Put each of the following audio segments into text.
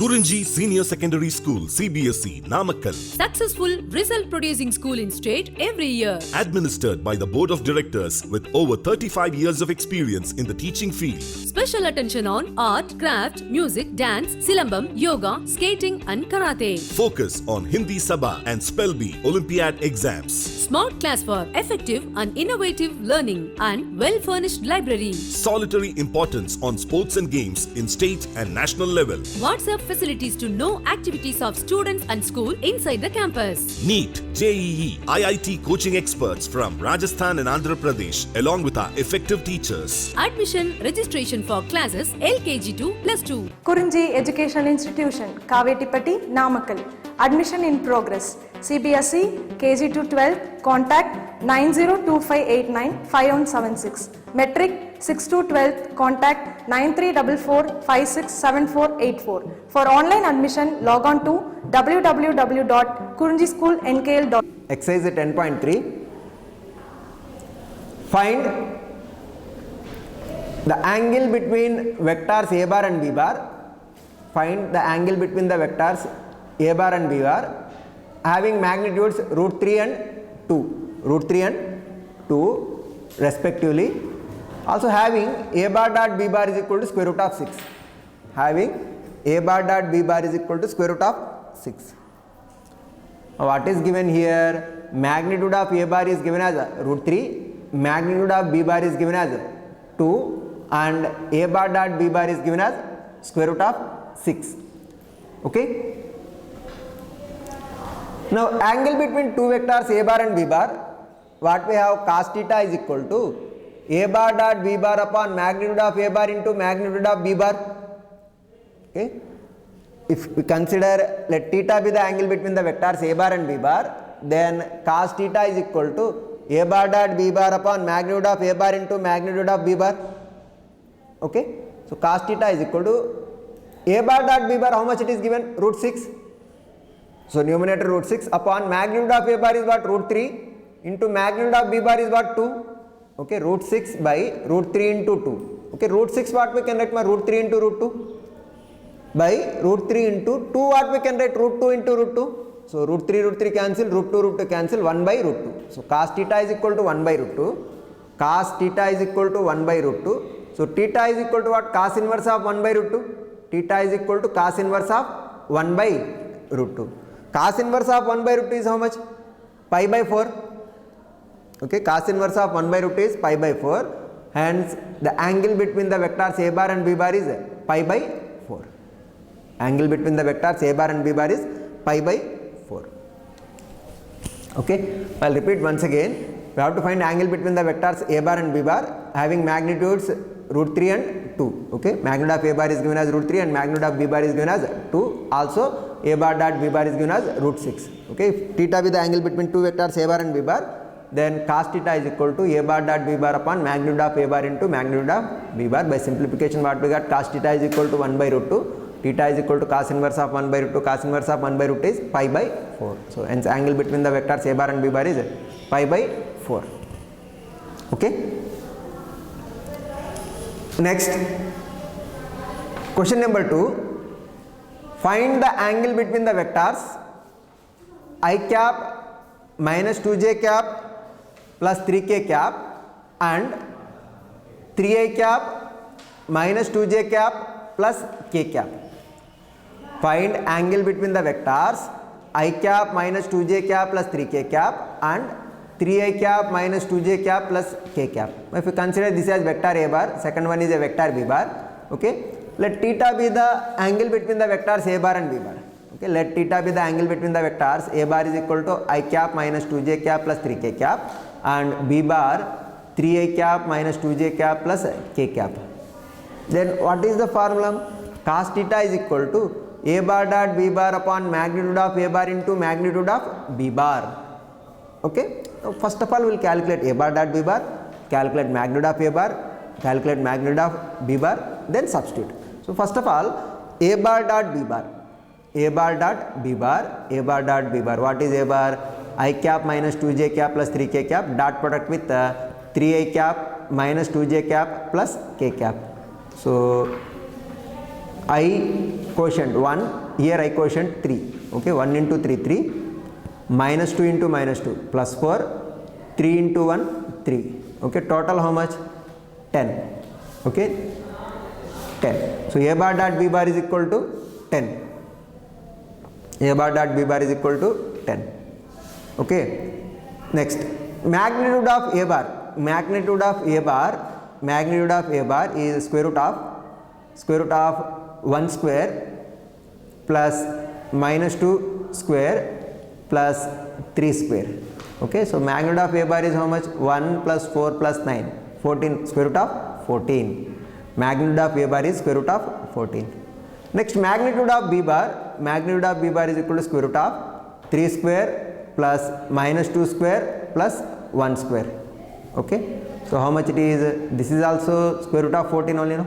Kurinji Senior Secondary School, CBSE, Namakkal. Successful result producing school in state every year. Administered by the Board of Directors with over 35 years of experience in the teaching field. Special attention on art, craft, music, dance, silambam, yoga, skating and karate. Focus on Hindi Sabha and Spell Bee Olympiad exams. Smart class for effective and innovative learning and well-furnished library. Solitary importance on sports and games in state and national level. WhatsApp facilities to know activities of students and school inside the campus. NEET, JEE, IIT coaching experts from Rajasthan and Andhra Pradesh along with our effective teachers. Admission registration for classes LKG to +2. Kurinji Educational Institution, Kavetipatti, Namakkal. Admission in progress. CBSE, KG to 12, contact 9025895176. Metric 6 to 12, contact 9344567484. For online admission, log on to www.kurinjischoolnkl.com. Exercise 10.3. Find the angle between vectors a bar and b bar. Find the angle between the vectors a bar and b bar having magnitudes root 3 and 2 respectively. Also having a bar dot b bar is equal to square root of 6. Having a bar dot b bar is equal to square root of 6. What is given here? Magnitude of a bar is given as root 3, magnitude of b bar is given as 2 and a bar dot b bar is given as square root of 6. Okay. Now angle between two vectors a bar and b bar, what we have, cos theta is equal to a bar dot b bar upon magnitude of a bar into magnitude of b bar. Okay. If we consider, let theta be the angle between the vectors a bar and b bar, then cos theta is equal to a bar dot b bar upon magnitude of a bar into magnitude of b bar. Okay. So cos theta is equal to a bar dot b bar, how much it is given? Root 6. So numerator root 6 upon magnitude of a bar is what? Root 3 into magnitude of b bar is what? 2. Okay, root 6 by root 3 into 2. Okay, root 6 what we can write? Root 3 into root 2 by root 3 into 2 what we can write? Root 2 into root 2. So root 3 cancel, root 2 cancel, 1 by root 2. So cos theta is equal to 1 by root 2. Cos theta is equal to 1 by root 2. So theta is equal to what? Cos inverse of 1 by root 2. Theta is equal to cos inverse of 1 by root 2. Cos inverse of 1 by root 2 is how much? Pi by 4. Okay, cos inverse of 1 by root 2 is pi by 4. Hence, the angle between the vectors a bar and b bar is pi by 4. Angle between the vectors a bar and b bar is pi by 4. Okay, I will repeat once again. We have to find angle between the vectors a bar and b bar having magnitudes root 3 and 2. Okay, magnitude of a bar is given as root 3 and magnitude of b bar is given as 2. Also, a bar dot b bar is given as root 6. Okay, if theta be the angle between two vectors a bar and b bar, then cos theta is equal to a bar dot b bar upon magnitude of a bar into magnitude of b bar. By simplification, what we got? Cos theta is equal to 1 by root 2. Theta is equal to cos inverse of 1 by root 2. Cos inverse of 1 by root is pi by 4. So hence angle between the vectors a bar and b bar is pi by 4. Okay. Next, question number 2. Find the angle between the vectors I cap minus 2j cap plus 3k cap and 3i cap minus 2j cap plus k cap. Find angle between the vectors I cap minus 2j cap plus 3k cap and 3i cap minus 2j cap plus k cap. If you consider this as vector a bar, second one is a vector b bar. Okay, let theta be the angle between the vectors a bar and b bar. Okay, let theta be the angle between the vectors a bar is equal to I cap minus 2j cap plus 3k cap and b bar 3i cap minus 2j cap plus k cap. Then what is the formula? Cos theta is equal to a bar dot b bar upon magnitude of a bar into magnitude of b bar. Okay, so first of all we will calculate a bar dot b bar, calculate magnitude of a bar, calculate magnitude of b bar, then substitute. So first of all, a bar dot b bar, a bar dot b bar, a bar dot b bar. What is a bar? I cap minus 2j cap plus 3k cap dot product with 3i cap minus 2j cap plus k cap. So I quotient 1, here I quotient 3. Okay, 1 into 3, 3, minus 2 into minus 2, plus 4, 3 into 1, 3. Okay, total how much? 10. Okay, 10. So A bar dot B bar is equal to 10. A bar dot B bar is equal to 10. Okay, next, magnitude of A bar. Magnitude of A bar is square root of 1 square plus minus 2 square plus 3 square. Okay, so magnitude of A bar is how much? 1 plus 4 plus 9, 14, square root of 14. Magnitude of A bar is square root of 14. Next, magnitude of B bar is equal to square root of 3 square plus minus 2 square plus 1 square. Okay, so how much it is? This is also square root of 14 only, no?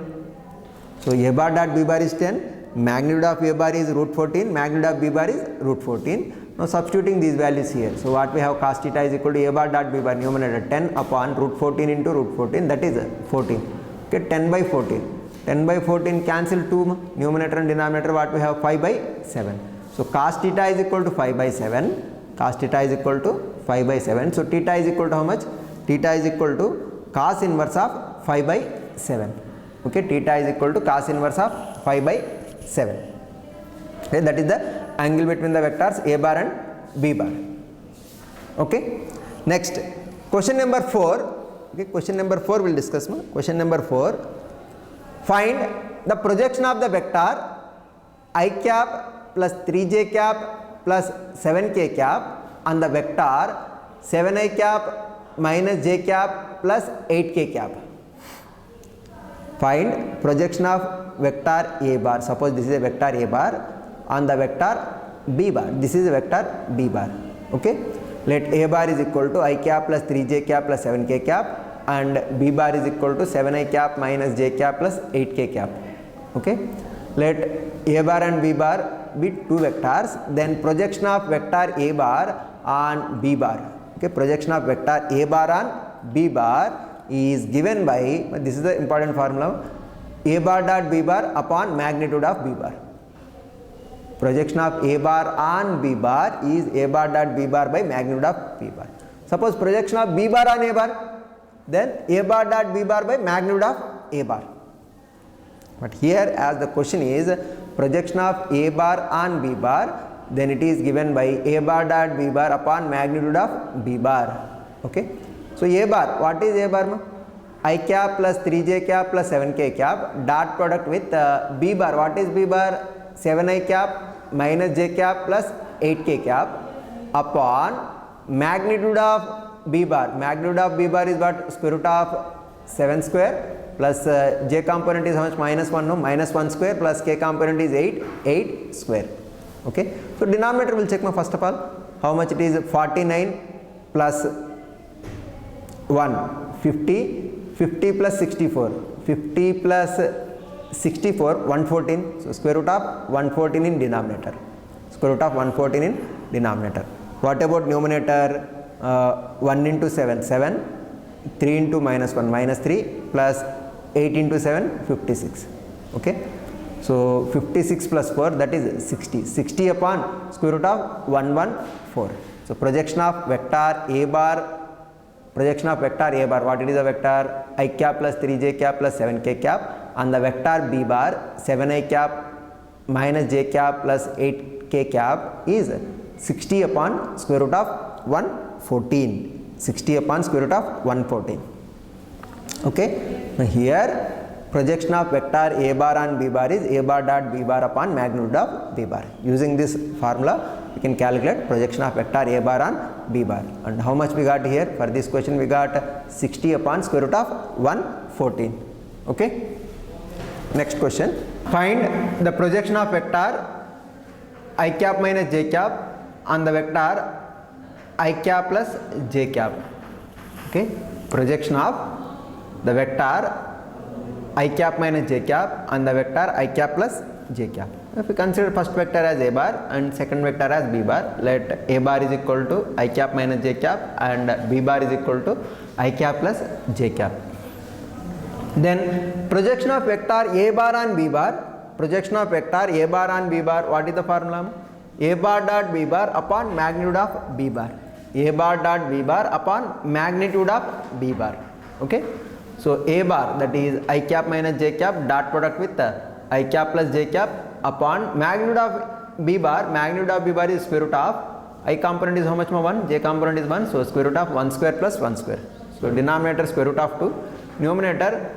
So A bar dot B bar is 10, magnitude of A bar is root 14, magnitude of B bar is root 14. Now substituting these values here, so what we have, cos theta is equal to A bar dot B bar, numerator 10 upon root 14 into root 14, that is 14. Okay, 10 by 14. 10 by 14 cancel 2, numerator and denominator, what we have, 5 by 7. So cos theta is equal to 5 by 7. Cos theta is equal to 5 by 7. So theta is equal to how much? Theta is equal to cos inverse of 5 by 7. Okay, theta is equal to cos inverse of 5 by 7. Okay, that is the angle between the vectors A bar and B bar. Okay, next, question number 4. Okay, question number 4 we'll discuss. Question number 4. Find the projection of the vector I cap plus 3j cap plus 7k cap on the vector 7i cap minus j cap plus 8k cap. Find projection of vector A bar. Suppose this is a vector A bar on the vector B bar. This is a vector B bar. Okay. Let A bar is equal to I cap plus 3j cap plus 7k cap and B bar is equal to 7i cap minus j cap plus 8k cap. Okay. Let A bar and B bar be two vectors. Then projection of vector A bar on B bar. Okay. Projection of vector A bar on B bar is given by, this is the important formula, A bar dot B bar upon magnitude of B bar. Projection of A bar on B bar is A bar dot B bar by magnitude of B bar. Suppose projection of B bar on A bar, then A bar dot B bar by magnitude of A bar. But here as the question is projection of A bar on B bar, then it is given by A bar dot B bar upon magnitude of B bar. Okay. So A bar, what is A bar? I cap plus 3j cap plus 7k cap dot product with B bar. What is B bar? 7i cap minus j cap plus 8k cap upon magnitude of B bar. Magnitude of B bar is what? Square root of 7 square plus j component is how much? Minus 1, no? Minus 1 square plus k component is 8 square. Okay. So denominator will check first of all. How much it is? 49 plus 1, 50, 50 plus 64, 50 plus 64, 114. So square root of 114 in denominator. Square root of 114 in denominator. What about numerator? 1 into 7, 7, 3 into minus 1, minus 3, plus 8 into 7, 56. Okay. So 56 plus 4, that is 60. 60 upon square root of 114. So projection of vector A bar, projection of vector A bar, what it is a vector? I cap plus 3j cap plus 7k cap on the vector B bar, 7i cap minus j cap plus 8k cap is 60 upon square root of 114. 60 upon square root of 114. Okay. Now here projection of vector A bar on B bar is A bar dot B bar upon magnitude of B bar. Using this formula we can calculate projection of vector A bar on B bar. And how much we got here? For this question we got 60 upon square root of 114. Okay. Next question. Find the projection of vector I cap minus j cap on the vector I cap plus j cap. Okay. Projection of the vector I cap minus j cap on the vector I cap plus j cap. If we consider first vector as A bar and second vector as B bar, let A bar is equal to I cap minus j cap and B bar is equal to I cap plus j cap. Then projection of vector A bar on B bar, projection of vector A bar on B bar, what is the formula? A bar dot B bar upon magnitude of B bar. A bar dot B bar upon magnitude of B bar. Okay. So A bar, that is I cap minus J cap dot product with I cap plus J cap upon magnitude of B bar. Magnitude of B bar is square root of I component is how much more? 1, J component is 1, so square root of 1 square plus 1 square. So denominator square root of 2, numerator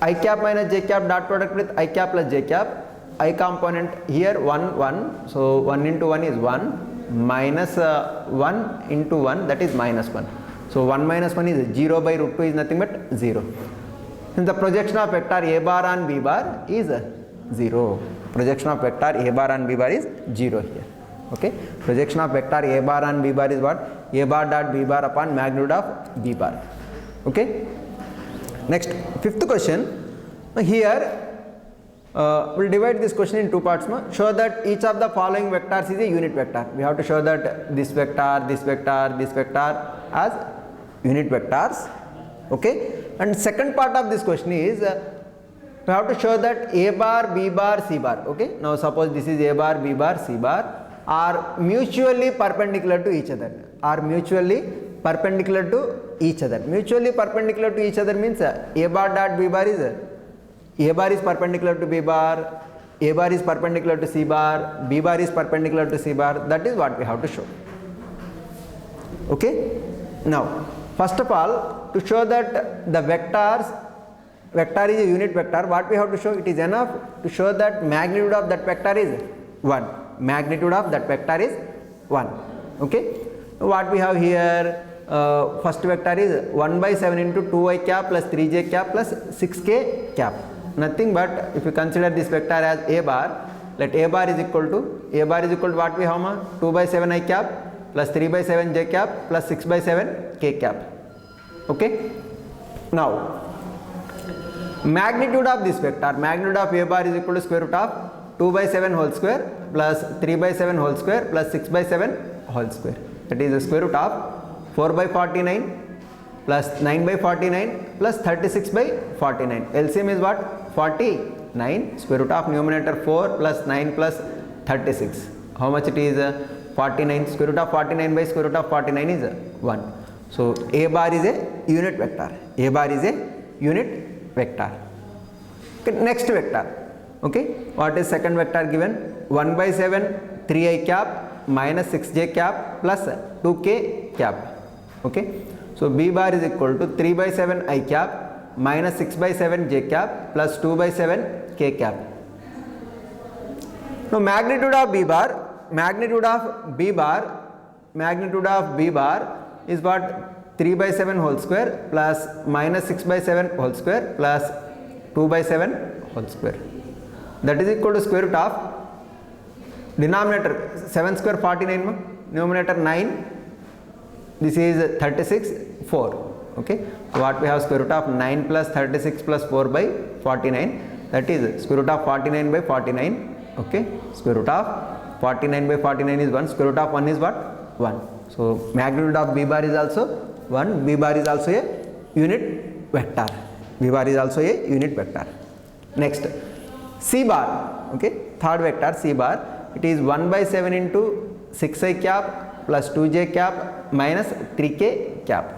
I cap minus J cap dot product with I cap plus J cap. I component here 1 1, so 1 into 1 is 1, minus 1 into 1, that is minus 1. So 1 minus 1 is 0 by root 2 is nothing but 0. Since the projection of vector A bar on B bar is 0. Projection of vector A bar on B bar is 0 here. Okay. Projection of vector A bar on B bar is what? A bar dot B bar upon magnitude of B bar. Okay. Next, fifth question. Here we'll divide this question in two parts. Show that each of the following vectors is a unit vector. We have to show that this vector, this vector, this vector as unit vectors. Okay. And second part of this question is we have to show that A bar, B bar, C bar. Okay. Now suppose this is A bar, B bar, C bar are mutually perpendicular to each other. Are mutually perpendicular to each other. Mutually perpendicular to each other means A bar dot B bar is A bar is perpendicular to B bar, A bar is perpendicular to C bar, B bar is perpendicular to C bar. That is what we have to show. Okay. Now, first of all, to show that the vector is a unit vector, what we have to show? It is enough to show that magnitude of that vector is 1. Magnitude of that vector is 1. Okay. What we have here? First vector is 1 by 7 into 2i cap plus 3j cap plus 6k cap. Nothing but if you consider this vector as A bar, let A bar is equal to what we have? 2 by 7 I cap plus 3 by 7 j cap plus 6 by 7 k cap. Okay. Now, magnitude of this vector, magnitude of A bar is equal to square root of 2 by 7 whole square plus 3 by 7 whole square plus 6 by 7 whole square. That is the square root of 4 by 49 plus 9 by 49 plus 36 by 49. LCM is what? 49. Square root of numerator 4 plus 9 plus 36. How much it is? 49. Square root of 49 by square root of 49 is 1. So A bar is a unit vector. A bar is a unit vector. Okay, next vector. Okay. What is second vector given? 1 by 7 3i cap minus 6j cap plus 2k cap. Okay. So B bar is equal to 3 by 7 I cap minus 6 by 7 j cap plus 2 by 7 k cap. Now magnitude of B bar is what? 3 by 7 whole square plus minus 6 by 7 whole square plus 2 by 7 whole square. That is equal to square root of denominator 7 square 49, numerator 9. This is 36, 4. Okay. So what we have? Square root of 9 plus 36 plus 4 by 49. That is square root of 49 by 49. Okay. Square root of 49 by 49 is 1. Square root of 1 is what? 1. So magnitude of B bar is also 1. B bar is also a unit vector. B bar is also a unit vector. Next, C bar. Okay. Third vector C bar. It is 1 by 7 into 6i cap plus 2j cap minus 3k cap.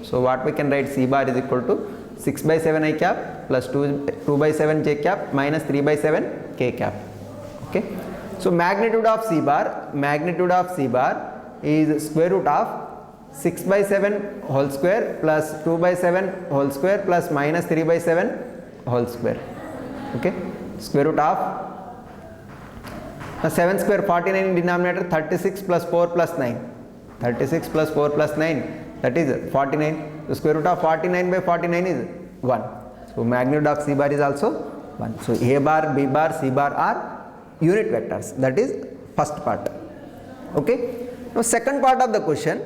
So what we can write? C bar is equal to 6 by 7 I cap plus 2 by 7 j cap minus 3 by 7 k cap. Okay. So magnitude of C bar is square root of 6 by 7 whole square plus 2 by 7 whole square plus minus 3 by 7 whole square. Okay. Square root of 7 square 49 in denominator, 36 plus 4 plus 9. 36 plus 4 plus 9, that is 49. The square root of 49 by 49 is 1. So magnitude of C bar is also 1. So A bar, B bar, C bar are unit vectors. That is first part. Okay. Now second part of the question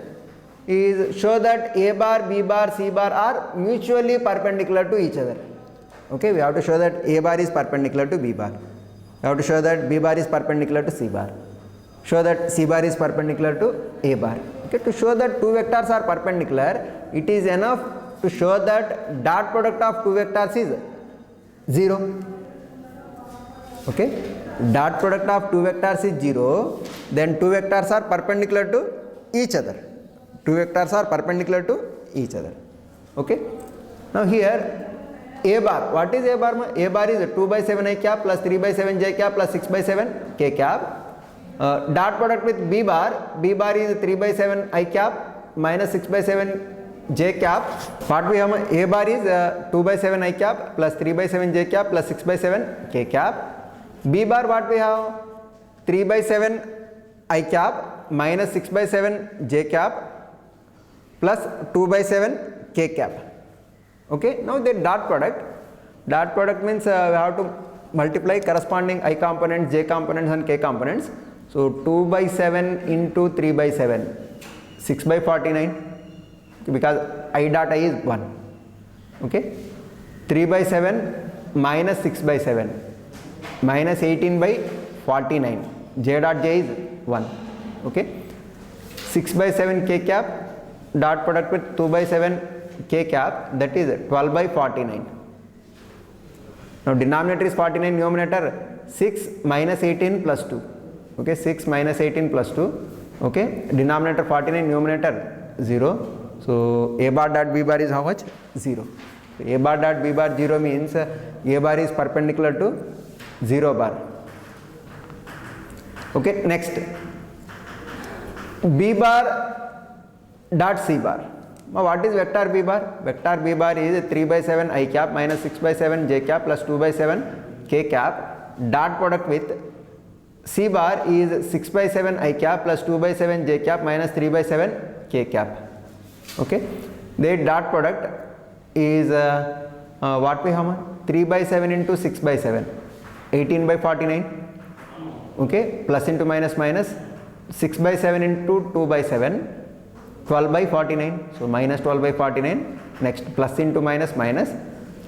is show that A bar, B bar, C bar are mutually perpendicular to each other. Okay. We have to show that A bar is perpendicular to B bar. We have to show that B bar is perpendicular to C bar. Show that C bar is perpendicular to A bar. Okay, to show that two vectors are perpendicular, it is enough to show that dot product of two vectors is 0. Okay, dot product of two vectors is 0, then two vectors are perpendicular to each other. Two vectors are perpendicular to each other. Okay, now here a bar, what is a bar? A bar is 2 by 7 I cap plus 3 by 7 j cap plus 6 by 7 k cap. Dot product with b bar is 3 by 7 I cap minus 6 by 7 j cap. What we have, a bar is 2 by 7 I cap plus 3 by 7 j cap plus 6 by 7 k cap. B bar what we have, 3 by 7 I cap minus 6 by 7 j cap plus 2 by 7 k cap. Okay, now the dot product means we have to multiply corresponding I components, j components and k components. So 2 by 7 into 3 by 7, 6 by 49, because I dot I is 1. Okay, 3 by 7 minus 6 by 7 minus 18 by 49, j dot j is 1. Okay, 6 by 7 k cap, dot product with 2 by 7 k cap, that is 12 by 49. Now denominator is 49, numerator 6 minus 18 plus 2. Okay, 6 minus 18 plus 2. Okay, denominator 49, numerator 0. So a bar dot b bar is how much? 0. So, a bar dot b bar 0 means a bar is perpendicular to 0 bar. Okay, next b bar dot c bar. Now what is vector b bar? Vector b bar is 3 by 7 I cap minus 6 by 7 j cap plus 2 by 7 k cap. Dot product with c bar is 6 by 7 I cap plus 2 by 7 j cap minus 3 by 7 k cap. Okay, the dot product is what we have, 3 by 7 into 6 by 7, 18 by 49. Okay, plus into minus minus, 6 by 7 into 2 by 7, 12 by 49. So minus 12 by 49. Next plus into minus minus,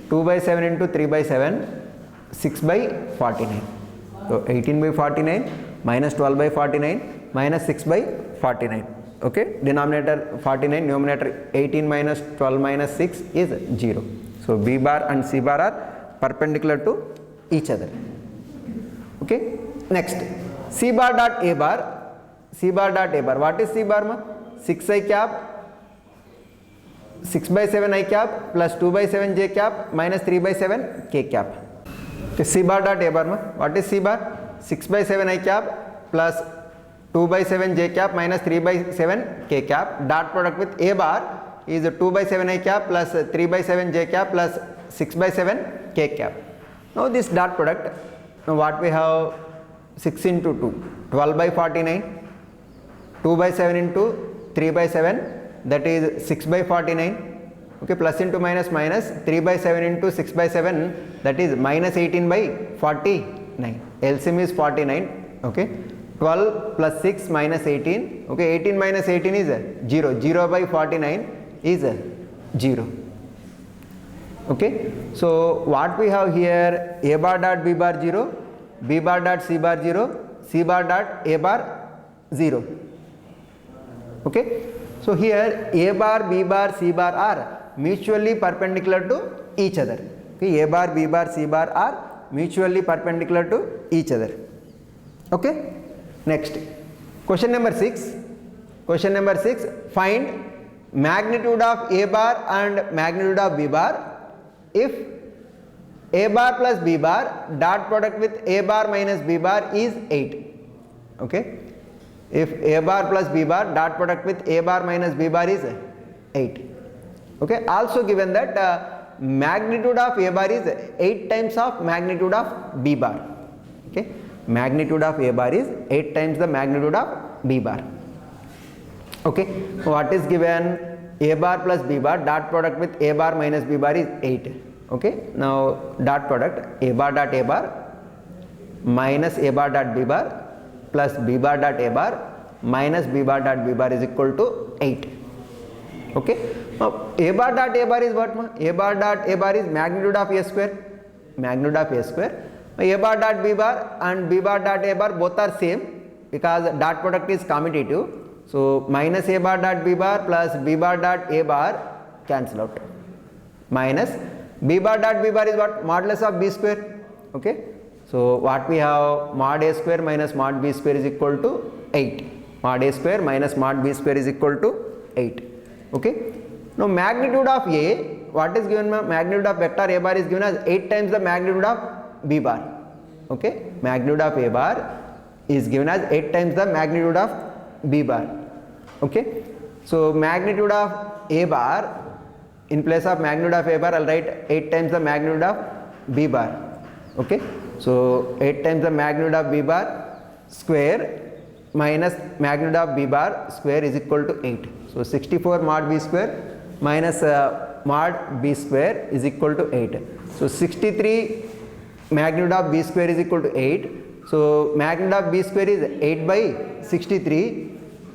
2 by 7 into 3 by 7, 6 by 49. So 18 by 49 minus 12 by 49 minus 6 by 49. Okay, denominator 49, numerator 18 minus 12 minus 6 is 0. So b bar and c bar are perpendicular to each other. Okay, next c bar dot a bar. C bar dot a bar, what is c bar ma? 6 I cap, 6 by 7 I cap plus 2 by 7 j cap minus 3 by 7 k cap. Okay, c bar dot a bar ma, what is c bar? 6 by 7 I cap plus 2 by 7 j cap minus 3 by 7 k cap. Dot product with a bar is 2 by 7 I cap plus 3 by 7 j cap plus 6 by 7 k cap. Now this dot product, now what we have, 6 into 2, 12 by 49, 2 by 7 into 3 by 7, that is 6 by 49. Okay, plus into minus minus, 3 by 7 into 6 by 7, that is minus 18 by 49. LCM is 49. Okay, 12 plus 6 minus 18. Okay, 18 minus 18 is 0. 0 by 49 is 0. Okay, so what we have here, a bar dot b bar 0, b bar dot c bar 0, c bar dot a bar 0. Okay, so here a bar, b bar, c bar are mutually perpendicular to each other. Okay, a bar, b bar, c bar are mutually perpendicular to each other. Okay, next question number 6. Question number 6, find magnitude of a bar and magnitude of b bar if a bar plus b bar dot product with a bar minus b bar is 8. Okay, if a bar plus b bar dot product with a bar minus b bar is 8. Okay, also given that magnitude of a bar is 8 times of magnitude of b bar. Okay, magnitude of a bar is 8 times the magnitude of b bar. Okay, what is given, a bar plus b bar dot product with a bar minus b bar is 8. Okay, now dot product a bar dot a bar minus a bar dot b bar plus b bar dot a bar minus b bar dot b bar is equal to 8. Okay, now a bar dot a bar is what ma? A bar dot a bar is magnitude of a square, magnitude of a square. A bar dot b bar and b bar dot a bar both are same because dot product is commutative. So minus a bar dot b bar plus b bar dot a bar cancel out, minus b bar dot b bar is what? Modulus of b square. Okay, So what we have, mod a square minus mod b square is equal to 8. Mod a square minus mod b square is equal to 8. Okay. Now magnitude of a, what is given? Magnitude of vector a bar is given as 8 times the magnitude of b bar. Okay. Magnitude of a bar is given as 8 times the magnitude of b bar. Okay. So magnitude of a bar, in place of magnitude of a bar I will write 8 times the magnitude of b bar. Okay. So 8 times the magnitude of b bar square minus magnitude of b bar square is equal to 8. So 64 mod b square minus mod b square is equal to 8. So 63 magnitude of b square is equal to 8. So magnitude of b square is 8 by 63.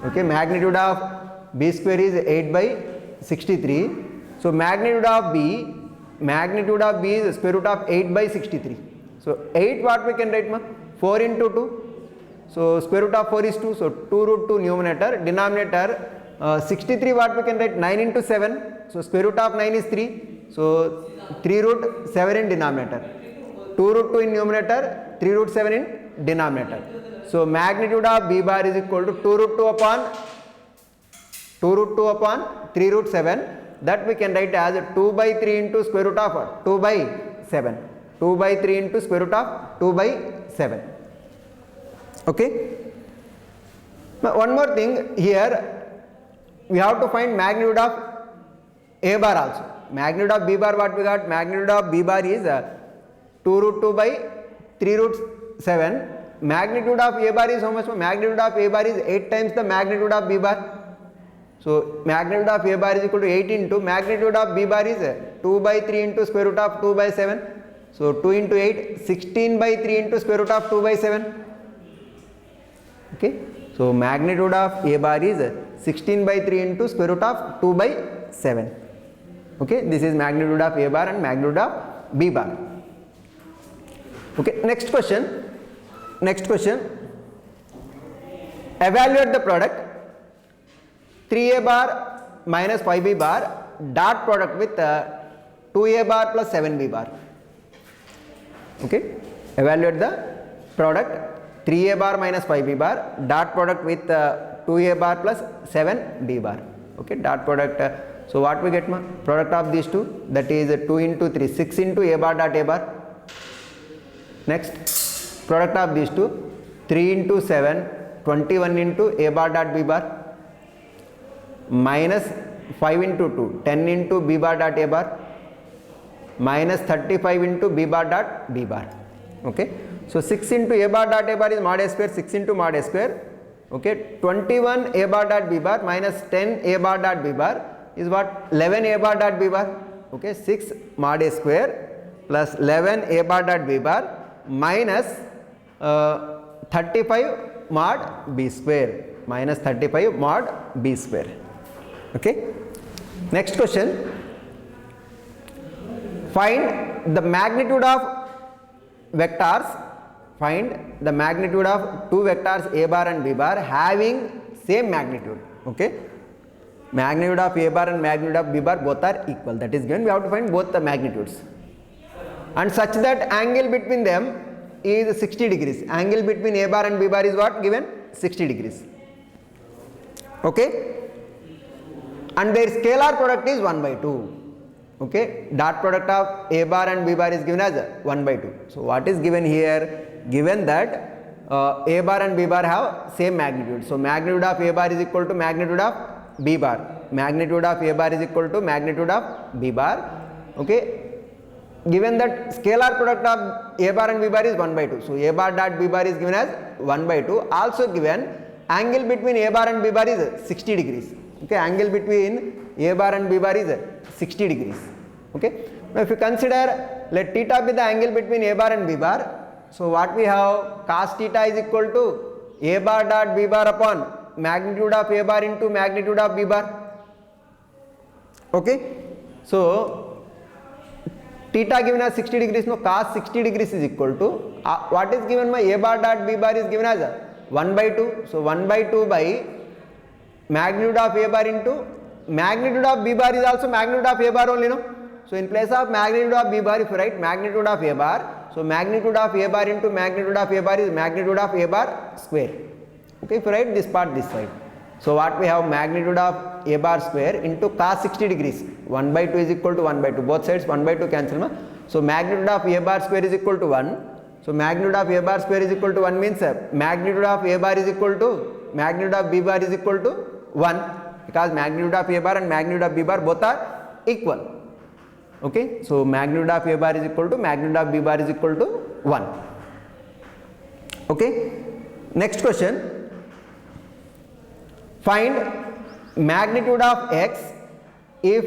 Okay, magnitude of b square is 8 by 63. So magnitude of b is square root of 8 by 63. So 8 what we can write, 4 into 2. So square root of 4 is 2. So 2 root 2 numerator, denominator 63 what we can write, 9 into 7. So square root of 9 is 3. So 3 root 7 in denominator. 2 root 2 in numerator, 3 root 7 in denominator. So magnitude of b bar is equal to 2 root 2 upon 3 root 7. That we can write as 2 by 3 into square root of 2 by 7. 2 by 3 into square root of 2 by 7. Okay. Now one more thing here, we have to find magnitude of a bar also. Magnitude of b bar what we got? Magnitude of b bar is 2 root 2 by 3 root 7. Magnitude of a bar is how much? Magnitude of a bar is 8 times the magnitude of b bar. So magnitude of a bar is equal to 8 into magnitude of b bar is 2 by 3 into square root of 2 by 7. So 2 into 8, 16 by 3 into square root of 2 by 7. Okay. So magnitude of a bar is 16 by 3 into square root of 2 by 7. Okay. This is magnitude of a bar and magnitude of b bar. Okay. Next question. Evaluate the product 3a bar minus 5b bar dot product with 2a bar plus 7b bar. Okay. Evaluate the product 3a bar minus 5b bar dot product with 2a bar plus 7b bar. Okay. Dot product. So what we get? Product of these two, that is 2 into 3, 6 into a bar dot a bar. Next, product of these two, 3 into 7, 21 into a bar dot b bar, minus 5 into 2, 10 into b bar dot a bar, minus 35 into b bar dot b bar. Okay. So 6 into a bar dot a bar is mod a square, 6 into mod a square. Okay. 21 a bar dot b bar minus 10 a bar dot b bar is what? 11 a bar dot b bar. Okay. 6 mod a square plus 11 a bar dot b bar minus 35 mod b square, minus 35 mod b square. Okay. Next question, find the magnitude of vectors, find the magnitude of two vectors a bar and b bar having same magnitude. Okay. Magnitude of a bar and magnitude of b bar both are equal, that is given. We have to find both the magnitudes and such that angle between them is 60 degrees. Angle between a bar and b bar is what? Given 60 degrees. Okay. And their scalar product is 1 by 2. Okay. Dot product of a bar and b bar is given as 1 by 2. So what is given here? Given that a bar and b bar have same magnitude. So magnitude of a bar is equal to magnitude of b bar. Magnitude of a bar is equal to magnitude of b bar. Okay. Given that scalar product of a bar and b bar is 1 by 2. So a bar dot b bar is given as 1 by 2. Also given angle between a bar and b bar is 60 degrees. Okay. Angle between a bar and b bar is 60 degrees. Okay. Now if you consider, let theta be the angle between a bar and b bar. So what we have? Cos theta is equal to a bar dot b bar upon magnitude of a bar into magnitude of b bar. Okay. So theta given as 60 degrees, no, cos 60 degrees is equal to what is given by a bar dot b bar is given as 1 by 2. So 1 by 2 by magnitude of a bar into magnitude of b bar is also magnitude of a bar only, no. So in place of magnitude of b bar, if you write magnitude of a bar, So magnitude of a bar into magnitude of a bar is magnitude of a bar square. Okay, if you write this part this side. So what we have, magnitude of a bar square into cos 60 degrees. 1 by 2 is equal to 1 by 2. Both sides 1 by 2 cancel. So magnitude of a bar square is equal to 1. So magnitude of a bar square is equal to 1 means magnitude of a bar is equal to magnitude of b bar is equal to 1, because magnitude of a bar and magnitude of b bar both are equal. Okay, so magnitude of a bar is equal to magnitude of b bar is equal to 1. Okay, next question. Find magnitude of x if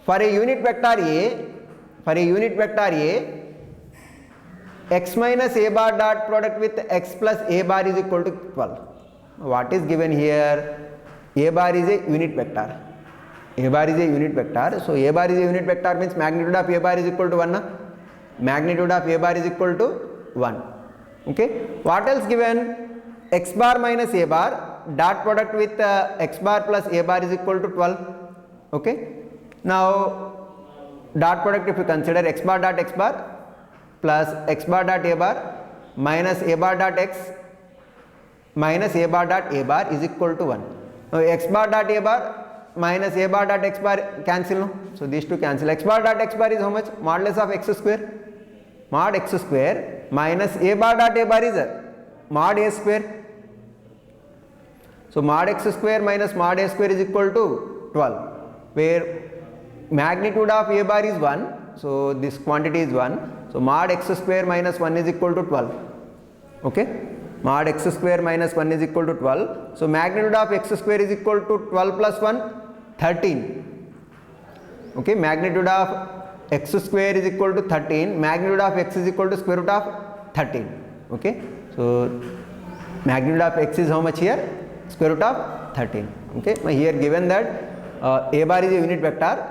for a unit vector a, x minus a bar dot product with x plus a bar is equal to 12. What is given here? A bar is a unit vector. A bar is a unit vector. So a bar is a unit vector means magnitude of a bar is equal to 1. Na? Magnitude of a bar is equal to 1. Okay. What else given? X bar minus a bar dot product with x bar plus a bar is equal to 12. Okay. Now dot product, if you consider x bar dot x bar plus x bar dot a bar minus a bar dot x minus a bar dot a bar is equal to 1. Now x bar dot a bar minus a bar dot x bar cancel. No? So these two cancel. X bar dot x bar is how much? Modulus of x square. Mod x square minus a bar dot a bar is mod a square. So mod x square minus mod a square is equal to 12, where magnitude of a bar is 1. So this quantity is 1. So mod x square minus 1 is equal to 12. Okay. Mod x square minus 1 is equal to 12. So magnitude of x square is equal to 12 plus 1, 13. Okay. Magnitude of x square is equal to 13. Magnitude of x is equal to square root of 13. Okay. So magnitude of x is how much here? Square root of 13. Okay. Here given that a bar is a unit vector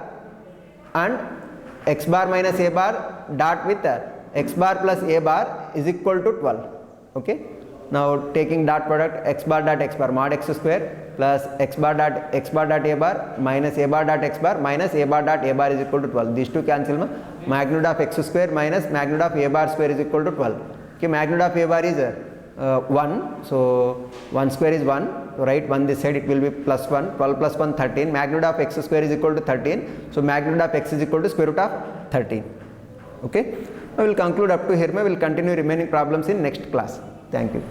and x bar minus a bar dot with x bar plus a bar is equal to 12. Okay. Now taking dot product, x bar dot x bar mod x square plus x bar dot a bar minus a bar dot x bar minus a bar dot a bar is equal to 12. These two cancel. Magnitude of x square minus magnitude of a bar square is equal to 12. Okay. Magnitude of a bar is 1. So 1 square is 1. So write 1 this side, it will be plus 1. 12 plus 1, 13. Magnitude of x square is equal to 13. So magnitude of x is equal to square root of 13. Okay. I will conclude up to here. We will continue remaining problems in next class. Thank you.